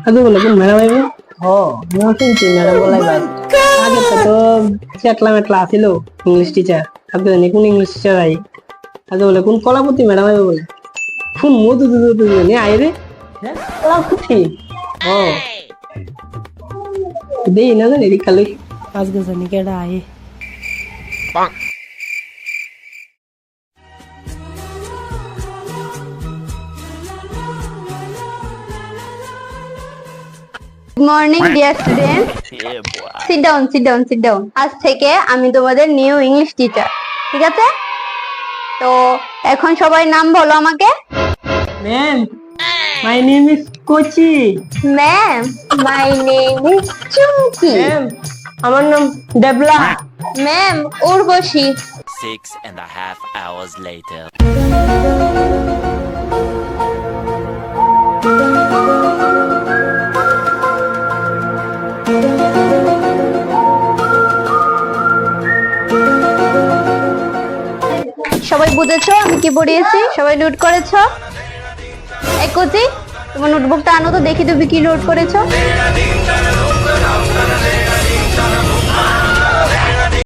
আগে বলে কোন ম্যাডাম আইবে? ও আমি শুনছি ম্যাডাম বলাই ভাই আগে তো চেটলা মেটলা আছিল ইংলিশ টিচার আগে জানি কোন ইংলিশ টিচার আই আগে বলে কোন কলাপতি ম্যাডাম আইবে বলে কোন মধু দুধু দুধু নে আই রে কলাপতি ও দেই না জানি রে খালি আজকে জানি কেডা I good morning dear student, sit down. আজ থেকে আমি তোমাদের নিউ ইংলিশ টিচার, ঠিক আছে? তো এখন সবাই নাম বলো আমাকে। Ma'am my name is Kochi. Ma'am my name is Chumki. Ma'am আমার নাম Debala. Ma'am Urvashi. 6.5 hours later. সবাই বুঝেছো আমি কি পড়িয়েছি? সবাই নোট করেছো? এই কোচি, তোমার নোটবুকটা আনো তো দেখি তুমি কি নোট করেছো।